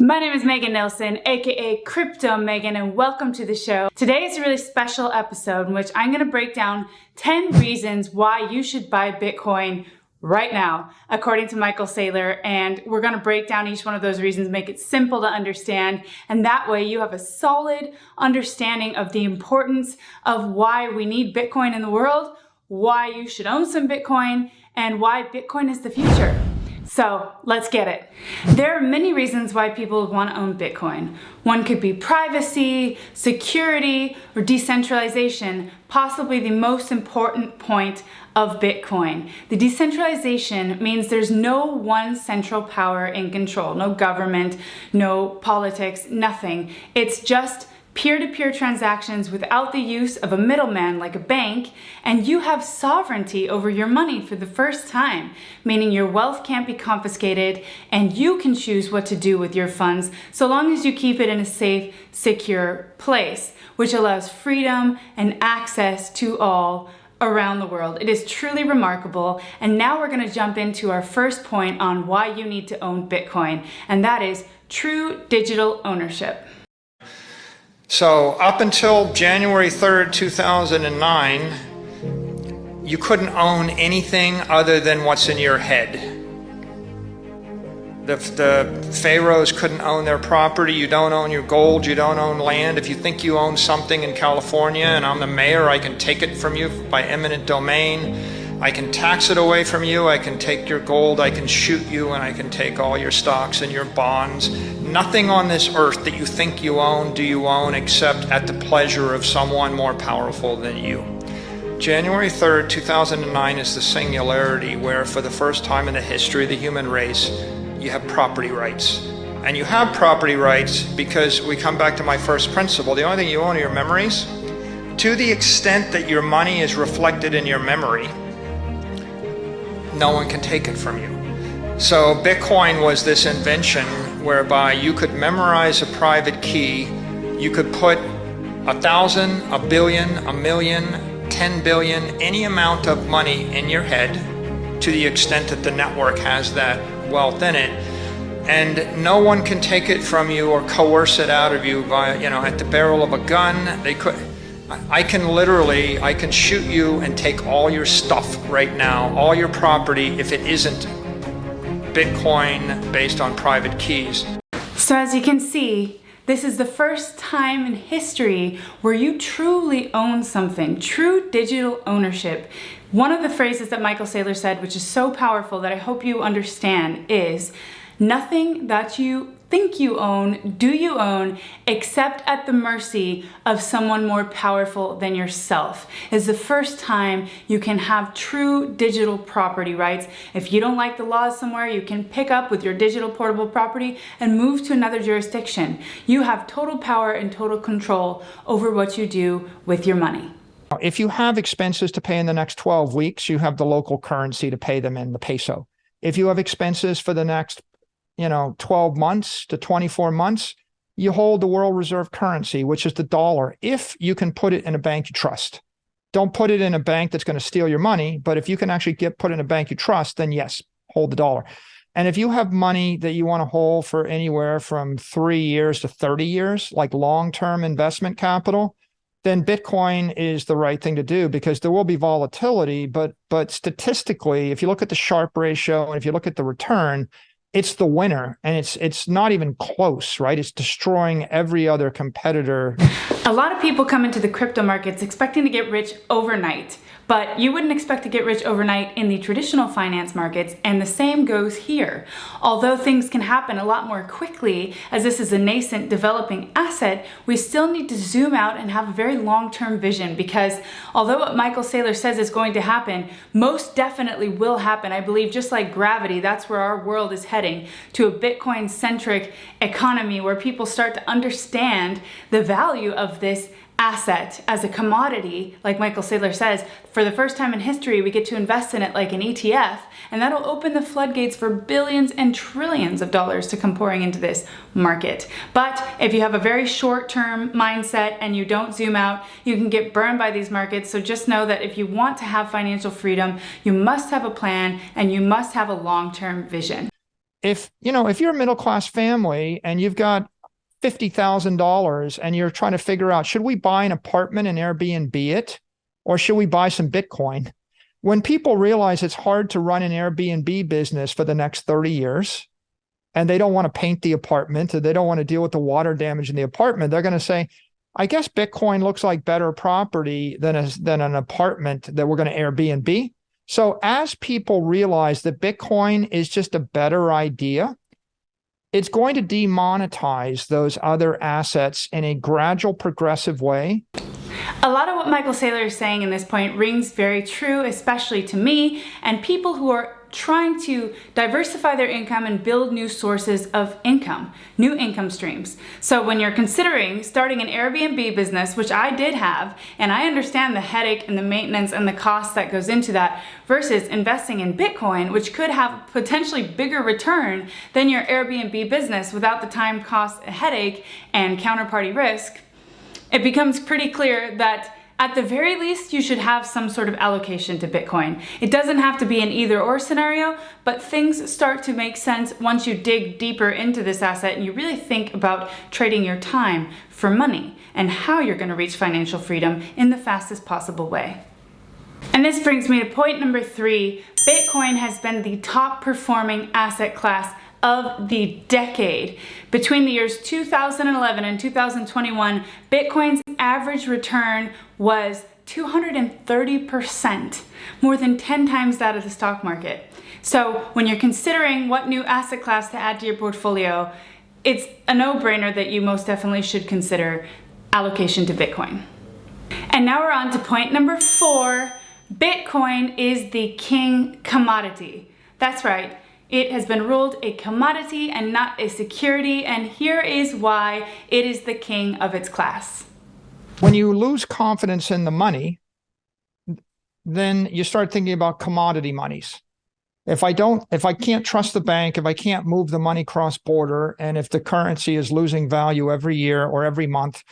My name is Megan Nilsson, aka Crypto Megan, and welcome to the show. Today is a really special episode in which I'm going to break down 10 reasons why you should buy Bitcoin right now, according to Michael Saylor. And we're going to break down each one of those reasons, make it simple to understand, and that way you have a solid understanding of the importance of why we need Bitcoin in the world, why you should own some Bitcoin, and why Bitcoin is the future. So let's get it. There are many reasons why people want to own Bitcoin. One could be privacy, security, or decentralization, possibly the most important point of Bitcoin. The decentralization means there's no one central power in control, no government, no politics, nothing. It's just peer-to-peer transactions without the use of a middleman like a bank, and you have sovereignty over your money for the first time, meaning your wealth can't be confiscated and you can choose what to do with your funds so long as you keep it in a safe, secure place, which allows freedom and access to all around the world. It is truly remarkable. And now we're going to jump into our first point on why you need to own Bitcoin, and that is true digital ownership. So up until January 3rd, 2009, you couldn't own anything other than what's in your head. The pharaohs couldn't own their property. You don't own your gold. You don't own land. If you think you own something in California and I'm the mayor, I can take it from you by eminent domain. I can tax it away from you. I can take your gold. I can shoot you, and I can take all your stocks and your bonds. Nothing on this earth that you think you own do you own except at the pleasure of someone more powerful than you. January 3rd, 2009 is the singularity where for the first time in the history of the human race, you have property rights. And you have property rights because we come back to my first principle. The only thing you own are your memories. To the extent that your money is reflected in your memory, no one can take it from you. So Bitcoin was this invention whereby you could memorize a private key. You could put 1,000, a billion, a million, 10 billion, any amount of money in your head to the extent that the network has that wealth in it. And no one can take it from you or coerce it out of you by, at the barrel of a gun. They could. I can shoot you and take all your stuff right now, all your property, if it isn't Bitcoin based on private keys. So as you can see, this is the first time in history where you truly own something, true digital ownership. One of the phrases that Michael Saylor said, which is so powerful that I hope you understand, is nothing that you think you own, do you own, except at the mercy of someone more powerful than yourself. It's the first time you can have true digital property rights. If you don't like the laws somewhere, you can pick up with your digital portable property and move to another jurisdiction. You have total power and total control over what you do with your money. If you have expenses to pay in the next 12 weeks, you have the local currency to pay them in, the peso. If you have expenses for the next 12 months to 24 months, you hold the world reserve currency, which is the dollar, if you can put it in a bank you trust. Don't put it in a bank that's going to steal your money, but if you can actually put it in a bank you trust, then yes, hold the dollar. And if you have money that you want to hold for anywhere from 3 years to 30 years, like long-term investment capital, then Bitcoin is the right thing to do because there will be volatility, but statistically, if you look at the Sharpe ratio and if you look at the return, it's the winner, and it's not even close, right? It's destroying every other competitor. A lot of people come into the crypto markets expecting to get rich overnight, but you wouldn't expect to get rich overnight in the traditional finance markets, and the same goes here. Although things can happen a lot more quickly, as this is a nascent developing asset, we still need to zoom out and have a very long-term vision, because although what Michael Saylor says is going to happen, most definitely will happen. I believe just like gravity, that's where our world is heading, to a Bitcoin-centric economy where people start to understand the value of this asset as a commodity. Like Michael Saylor says, for the first time in history, we get to invest in it like an ETF, and that'll open the floodgates for billions and trillions of dollars to come pouring into this market. But if you have a very short-term mindset and you don't zoom out, you can get burned by these markets. So just know that if you want to have financial freedom, you must have a plan and you must have a long-term vision. if you're a middle-class family and you've got $50,000 and you're trying to figure out, should we buy an apartment and Airbnb it, or should we buy some Bitcoin? When people realize it's hard to run an Airbnb business for the next 30 years, and they don't want to paint the apartment, or they don't want to deal with the water damage in the apartment, they're going to say, I guess Bitcoin looks like better property than an apartment that we're going to Airbnb. So as people realize that Bitcoin is just a better idea, it's going to demonetize those other assets in a gradual, progressive way. A lot of what Michael Saylor is saying in this point rings very true, especially to me and people who are trying to diversify their income and build new sources of income, new income streams. So when you're considering starting an Airbnb business, which I did have, and I understand the headache and the maintenance and the cost that goes into that, versus investing in Bitcoin, which could have potentially bigger return than your Airbnb business without the time, cost, headache, and counterparty risk, it becomes pretty clear that at the very least, you should have some sort of allocation to Bitcoin. It doesn't have to be an either or scenario, but things start to make sense once you dig deeper into this asset and you really think about trading your time for money and how you're going to reach financial freedom in the fastest possible way. And this brings me to point number 3. Bitcoin has been the top performing asset class of the decade. Between the years 2011 and 2021, Bitcoin's average return was 230%, more than 10 times that of the stock market. So when you're considering what new asset class to add to your portfolio, it's a no-brainer that you most definitely should consider allocation to Bitcoin. And now we're on to point number 4. Bitcoin is the king commodity. That's right. It has been ruled a commodity and not a security, and here is why it is the king of its class. When you lose confidence in the money, then you start thinking about commodity monies. If I can't trust the bank, if I can't move the money cross-border, and if the currency is losing value every year or every month,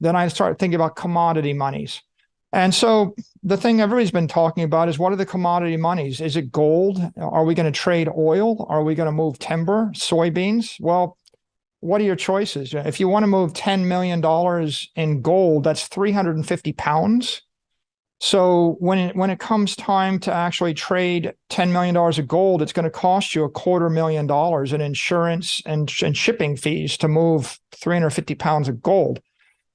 then I start thinking about commodity monies. And so the thing everybody's been talking about is, what are the commodity monies? Is it gold? Are we going to trade oil? Are we going to move timber, soybeans? Well, what are your choices? If you want to move $10 million in gold, that's 350 pounds. So when it comes time to actually trade $10 million of gold, it's going to cost you $250,000 in insurance and shipping fees to move 350 pounds of gold.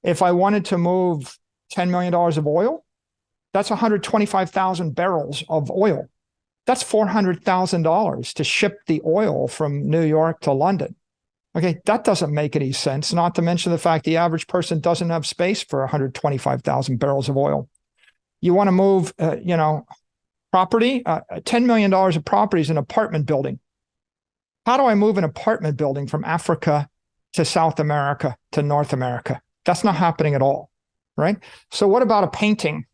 If I wanted to move $10 million of oil, that's 125,000 barrels of oil. That's $400,000 to ship the oil from New York to London. Okay, that doesn't make any sense, not to mention the fact the average person doesn't have space for 125,000 barrels of oil. You want to move, property, $10 million of property is an apartment building. How do I move an apartment building from Africa to South America to North America? That's not happening at all. Right? So what about a painting?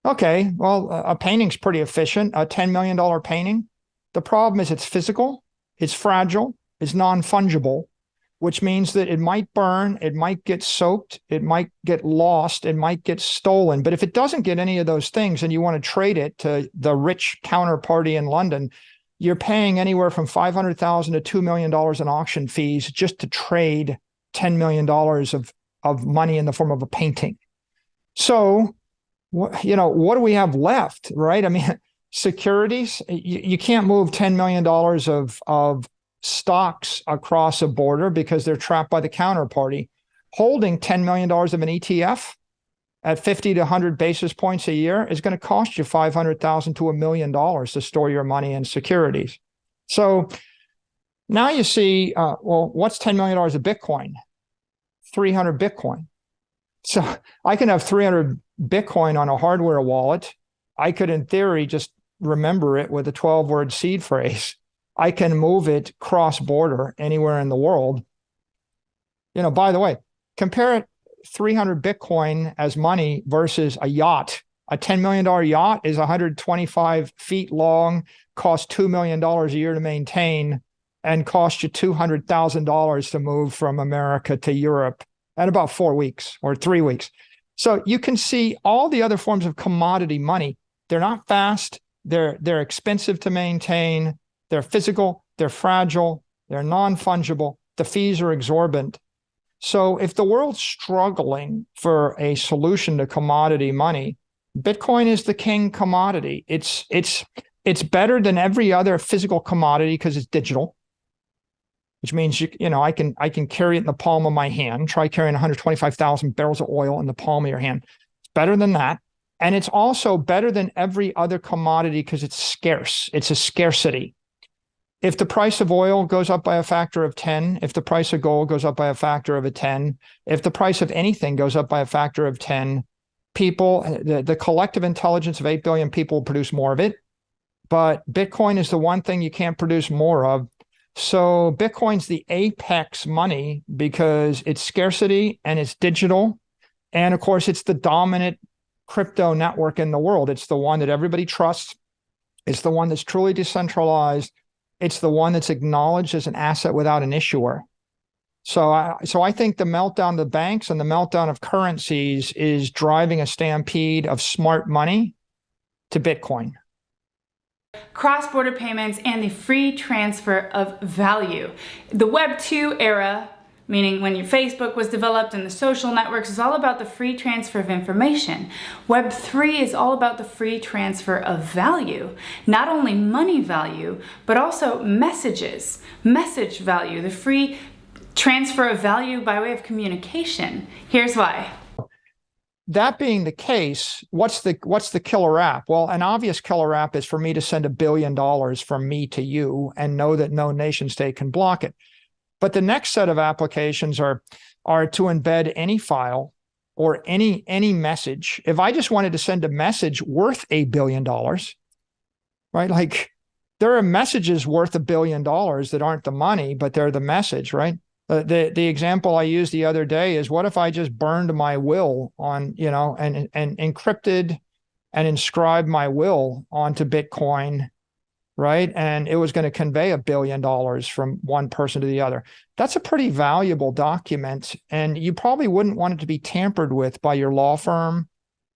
Okay, well, a painting's pretty efficient, a $10 million painting. The problem is it's physical, it's fragile, it's non-fungible, which means that it might burn, it might get soaked, it might get lost, it might get stolen. But if it doesn't get any of those things and you want to trade it to the rich counterparty in London, you're paying anywhere from $500,000 to $2 million in auction fees just to trade $10 million of money in the form of a painting. So, what do we have left, right? I mean, securities, you can't move $10 million of stocks across a border because they're trapped by the counterparty. Holding $10 million of an ETF at 50 to 100 basis points a year is going to cost you $500,000 to $1 million to store your money in securities. So now you see, what's $10 million of Bitcoin? 300 Bitcoin. So I can have 300 Bitcoin on a hardware wallet. I could, in theory, just remember it with a 12-word seed phrase. I can move it cross-border anywhere in the world. By the way, compare 300 Bitcoin as money versus a yacht. A $10 million yacht is 125 feet long, costs $2 million a year to maintain, and costs you $200,000 to move from America to Europe at about 4 weeks or 3 weeks. So you can see all the other forms of commodity money. They're not fast. They're expensive to maintain. They're physical. They're fragile. They're non-fungible. The fees are exorbitant. So if the world's struggling for a solution to commodity money, Bitcoin is the king commodity. It's better than every other physical commodity because it's digital, which means I can carry it in the palm of my hand. Try carrying 125,000 barrels of oil in the palm of your hand. It's better than that. And it's also better than every other commodity because it's scarce. It's a scarcity. If the price of oil goes up by a factor of 10, if the price of gold goes up by a factor of 10, if the price of anything goes up by a factor of 10, the collective intelligence of 8 billion people will produce more of it. But Bitcoin is the one thing you can't produce more of. So Bitcoin's the apex money because it's scarcity and it's digital. And of course, it's the dominant crypto network in the world. It's the one that everybody trusts. It's the one that's truly decentralized. It's the one that's acknowledged as an asset without an issuer. So I think the meltdown of the banks and the meltdown of currencies is driving a stampede of smart money to Bitcoin. Cross-border payments and the free transfer of value. The Web 2 era, meaning when your Facebook was developed and the social networks, is all about the free transfer of information. Web 3 is all about the free transfer of value. Not only money value, but also messages, message value, the free transfer of value by way of communication. Here's why. That being the case, what's the killer app? Well, an obvious killer app is for me to send $1 billion from me to you and know that no nation state can block it. But the next set of applications are to embed any file or any message. If I just wanted to send a message worth $1 billion, right? Like there are messages worth $1 billion that aren't the money, but they're the message, right? The example I used the other day is, what if I just burned my will on, and encrypted and inscribed my will onto Bitcoin, right? And it was going to convey $1 billion from one person to the other. That's a pretty valuable document, and you probably wouldn't want it to be tampered with by your law firm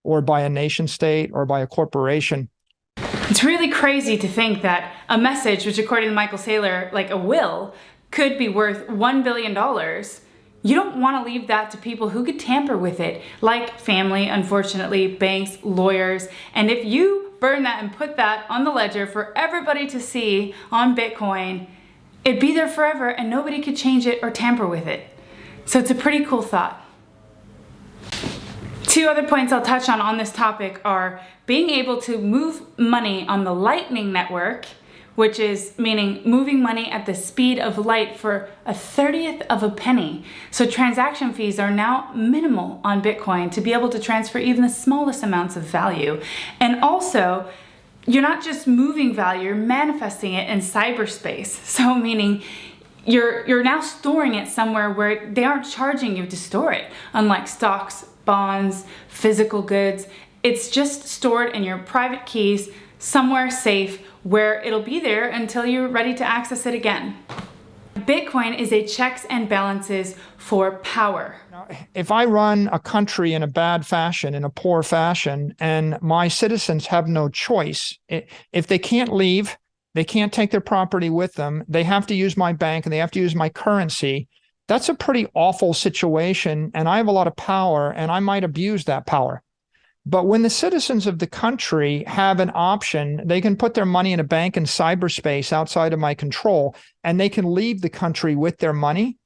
or by a nation state or by a corporation. It's really crazy to think that a message, which according to Michael Saylor, like a will, could be worth $1 billion. You don't want to leave that to people who could tamper with it, like family, unfortunately, banks, lawyers. And if you burn that and put that on the ledger for everybody to see on Bitcoin, it'd be there forever and nobody could change it or tamper with it. So it's a pretty cool thought. Two other points I'll touch on this topic are being able to move money on the Lightning network, which is meaning moving money at the speed of light for 1/30th of a penny. So transaction fees are now minimal on Bitcoin to be able to transfer even the smallest amounts of value. And also, you're not just moving value, you're manifesting it in cyberspace. So meaning you're now storing it somewhere where they aren't charging you to store it, unlike stocks, bonds, physical goods. It's just stored in your private keys somewhere safe, where it'll be there until you're ready to access it again. Bitcoin is a checks and balances for power. Now, if I run a country in a bad fashion, in a poor fashion, and my citizens have no choice, if they can't leave, they can't take their property with them, they have to use my bank and they have to use my currency, that's a pretty awful situation, and I have a lot of power, and I might abuse that power. But when the citizens of the country have an option, they can put their money in a bank in cyberspace outside of my control, and they can leave the country with their money,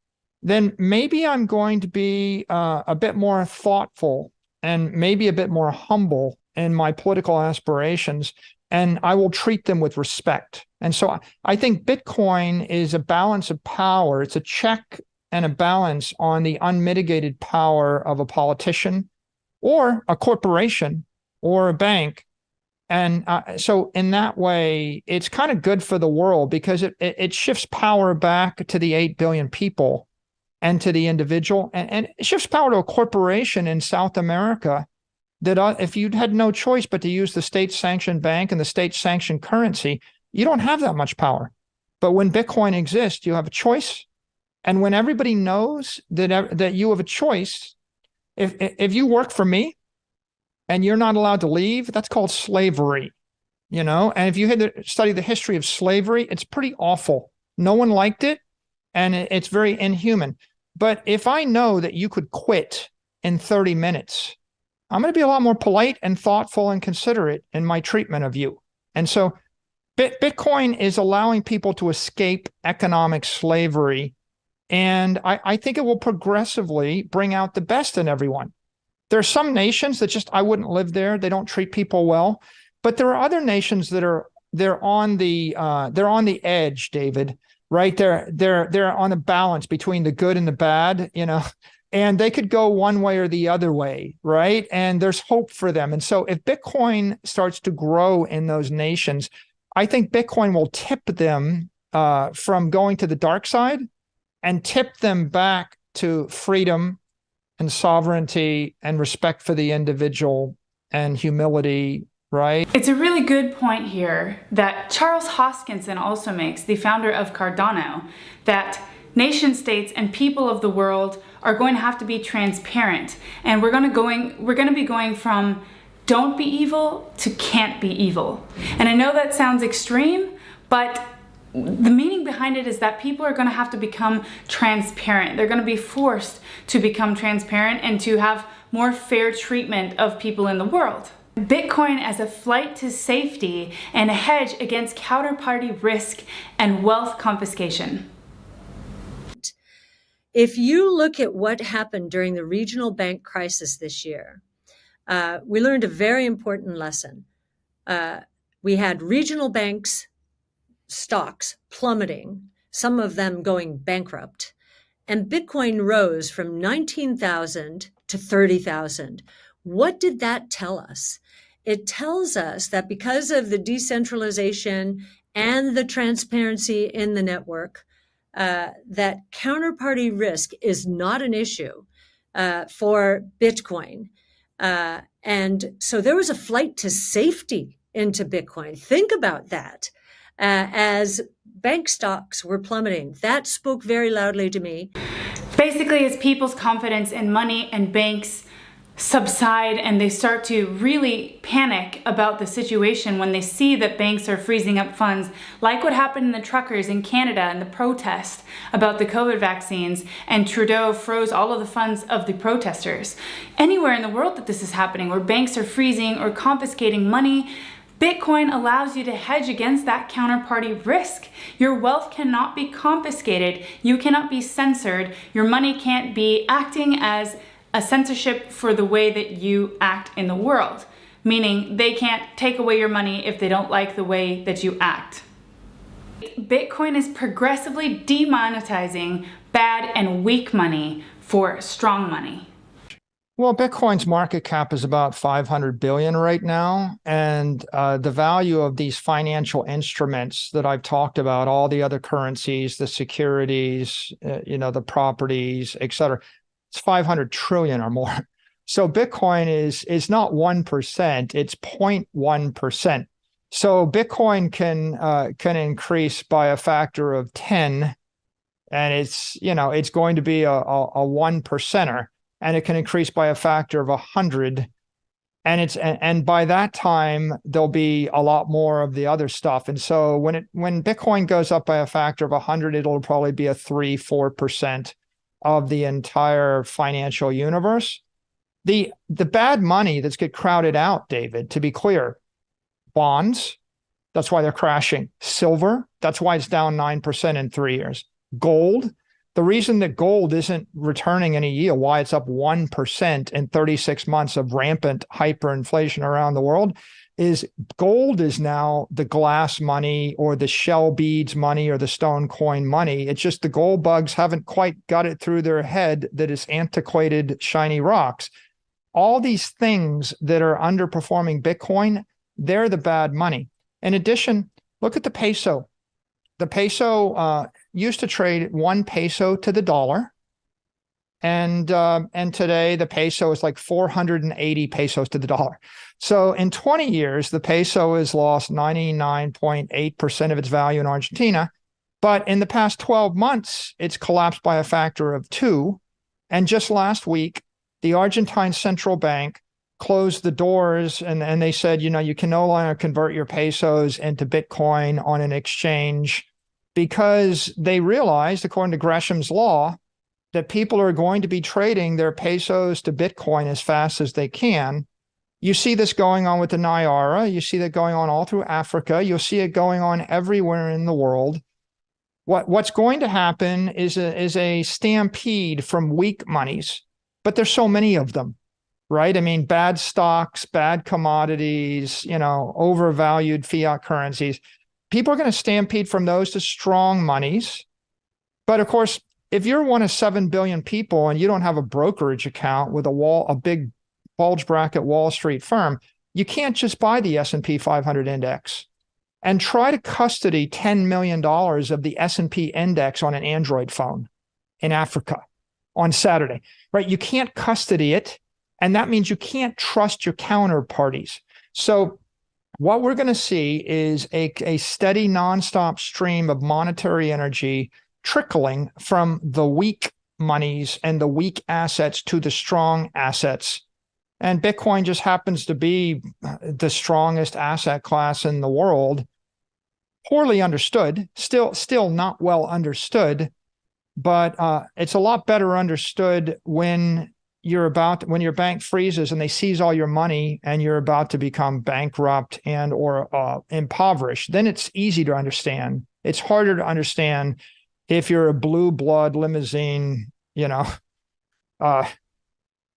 then maybe I'm going to be a bit more thoughtful and maybe a bit more humble in my political aspirations, and I will treat them with respect. And so I think Bitcoin is a balance of power. It's a check and a balance on the unmitigated power of a politician or a corporation or a bank. And so in that way, it's kind of good for the world because it shifts power back to the 8 billion people and to the individual. And it shifts power to a corporation in South America that if you had no choice but to use the state-sanctioned bank and the state-sanctioned currency, you don't have that much power. But when Bitcoin exists, you have a choice. And when everybody knows that you have a choice, if you work for me and you're not allowed to leave, that's called slavery, And if you had to study the history of slavery, it's pretty awful. No one liked it. and it's very inhuman. But if I know that you could quit in 30 minutes, I'm going to be a lot more polite and thoughtful and considerate in my treatment of you. And so Bitcoin is allowing people to escape economic slavery. And I think it will progressively bring out the best in everyone. There are some nations that just, I wouldn't live there. They don't treat people well. But there are other nations that they're on the edge, David, right? They're on a balance between the good and the bad, and they could go one way or the other way, right? And there's hope for them. And so if Bitcoin starts to grow in those nations, I think Bitcoin will tip them from going to the dark side and tip them back to freedom and sovereignty and respect for the individual and humility, right? It's a really good point here that Charles Hoskinson also makes, the founder of Cardano, that nation states and people of the world are going to have to be transparent, and we're going to be going from don't be evil to can't be evil. And I know that sounds extreme, but the meaning behind it is that people are going to have to become transparent. They're going to be forced to become transparent and to have more fair treatment of people in the world. Bitcoin as a flight to safety and a hedge against counterparty risk and wealth confiscation. If you look at what happened during the regional bank crisis this year, we learned a very important lesson. We had regional banks stocks plummeting, some of them going bankrupt, and Bitcoin rose from 19,000 to 30,000. What did that tell us? It tells us that because of the decentralization and the transparency in the network, that counterparty risk is not an issue for Bitcoin. And so there was a flight to safety into Bitcoin. Think about that. As bank stocks were plummeting, that spoke very loudly to me. Basically, as people's confidence in money and banks subside and they start to really panic about the situation when they see that banks are freezing up funds, like what happened in the truckers in Canada and the protest about the COVID vaccines, and Trudeau froze all of the funds of the protesters. Anywhere in the world that this is happening, where banks are freezing or confiscating money, Bitcoin allows you to hedge against that counterparty risk. Your wealth cannot be confiscated. You cannot be censored. Your money can't be acting as a censorship for the way that you act in the world, meaning they can't take away your money if they don't like the way that you act. Bitcoin is progressively demonetizing bad and weak money for strong money. Well, Bitcoin's market cap is about 500 billion right now. And the value of these financial instruments that I've talked about, all the other currencies, the securities, the properties, et cetera, it's 500 trillion or more. So Bitcoin is not 1%, it's 0.1%. So Bitcoin can increase by a factor of 10, and it's going to be a 1%er. And it can increase by a factor of 100. And by that time, there'll be a lot more of the other stuff. And so when Bitcoin goes up by a factor of 100, it'll probably be a 3-4% of the entire financial universe. The bad money that's get crowded out, David, to be clear, bonds, that's why they're crashing. Silver, that's why it's down 9% in 3 years. Gold, the reason that gold isn't returning any yield, why it's up 1% in 36 months of rampant hyperinflation around the world, is gold is now the glass money or the shell beads money or the stone coin money. It's just the gold bugs haven't quite got it through their head that it's antiquated, shiny rocks. All these things that are underperforming Bitcoin, they're the bad money. In addition, look at the peso. The peso used to trade 1 peso to the dollar. And today the peso is like 480 pesos to the dollar. So in 20 years, the peso has lost 99.8% of its value in Argentina. But in the past 12 months, it's collapsed by a factor of 2. And just last week, the Argentine central bank closed the doors and they said, you can no longer convert your pesos into Bitcoin on an exchange because they realized, according to Gresham's law, that people are going to be trading their pesos to Bitcoin as fast as they can. You see this going on with the Naira. You see that going on all through Africa. You'll see it going on everywhere in the world. What's going to happen is a stampede from weak monies, but there's so many of them, right? I mean, bad stocks, bad commodities, overvalued fiat currencies. People are going to stampede from those to strong monies. But of course, if you're one of 7 billion people and you don't have a brokerage account with a big bulge bracket Wall Street firm, you can't just buy the S&P 500 index and try to custody $10 million of the S&P index on an Android phone in Africa on Saturday, right? You can't custody it. And that means you can't trust your counterparties. So what we're going to see is a steady nonstop stream of monetary energy trickling from the weak monies and the weak assets to the strong assets. And Bitcoin just happens to be the strongest asset class in the world. Poorly understood, still not well understood, but it's a lot better understood when your bank freezes and they seize all your money and you're about to become bankrupt and or impoverished. Then it's easy to understand. It's harder to understand if you're a blue blood limousine,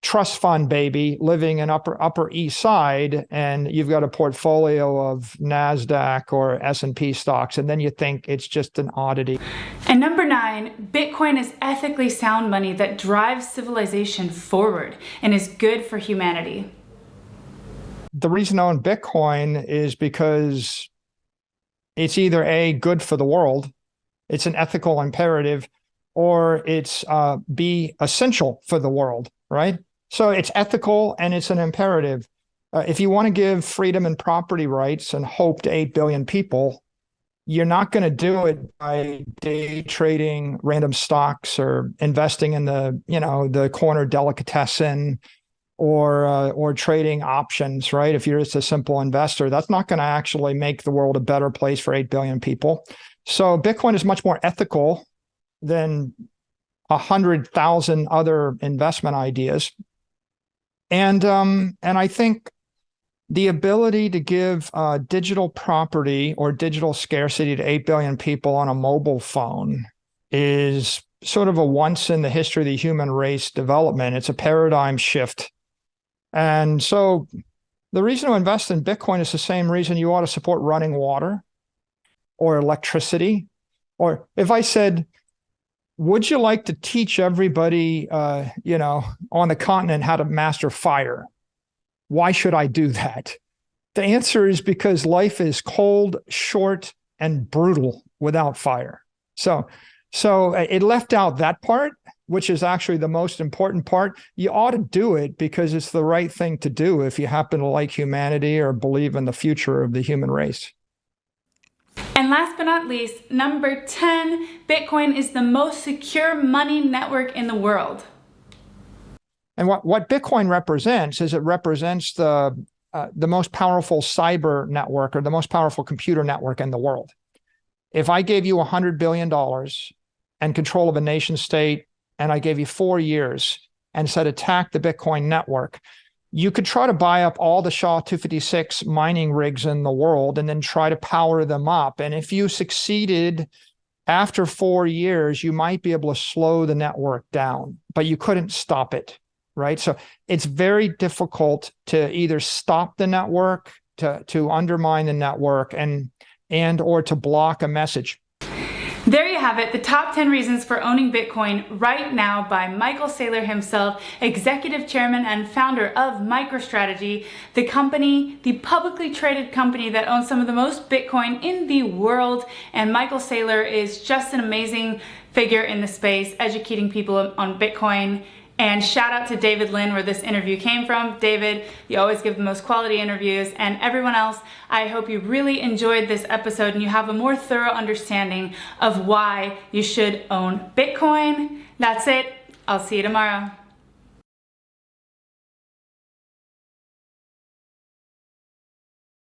trust fund baby living in Upper East Side, and you've got a portfolio of NASDAQ or S&P stocks, and then you think it's just an oddity. And number 9, Bitcoin is ethically sound money that drives civilization forward and is good for humanity. The reason I own Bitcoin is because it's either A, good for the world, it's an ethical imperative, or it's B, essential for the world, right? So it's ethical and it's an imperative. If you want to give freedom and property rights and hope to 8 billion people, you're not going to do it by day trading random stocks or investing in the corner delicatessen or trading options, right? If you're just a simple investor, that's not going to actually make the world a better place for 8 billion people. So Bitcoin is much more ethical than 100,000 other investment ideas. And I think the ability to give digital property or digital scarcity to 8 billion people on a mobile phone is sort of a once in the history of the human race development. It's a paradigm shift. And so the reason to invest in Bitcoin is the same reason you ought to support running water or electricity. Or if I said, would you like to teach everybody, on the continent how to master fire? Why should I do that? The answer is because life is cold, short, and brutal without fire. So it left out that part, which is actually the most important part. You ought to do it because it's the right thing to do if you happen to like humanity or believe in the future of the human race. And last but not least, number 10, Bitcoin is the most secure money network in the world. And what Bitcoin represents is it represents the most powerful cyber network or the most powerful computer network in the world. If I gave you $100 billion and control of a nation state, and I gave you 4 years and said attack the Bitcoin network, you could try to buy up all the SHA-256 mining rigs in the world and then try to power them up. And if you succeeded after 4 years, you might be able to slow the network down, but you couldn't stop it, right? So it's very difficult to either stop the network, to undermine the network, and or to block a message. There you have it, the top 10 reasons for owning Bitcoin right now by Michael Saylor himself, executive chairman and founder of MicroStrategy, the company, the publicly traded company that owns some of the most Bitcoin in the world. And Michael Saylor is just an amazing figure in the space, educating people on Bitcoin. And shout out to David Lin, where this interview came from. David, you always give the most quality interviews. And everyone else, I hope you really enjoyed this episode and you have a more thorough understanding of why you should own Bitcoin. That's it. I'll see you tomorrow.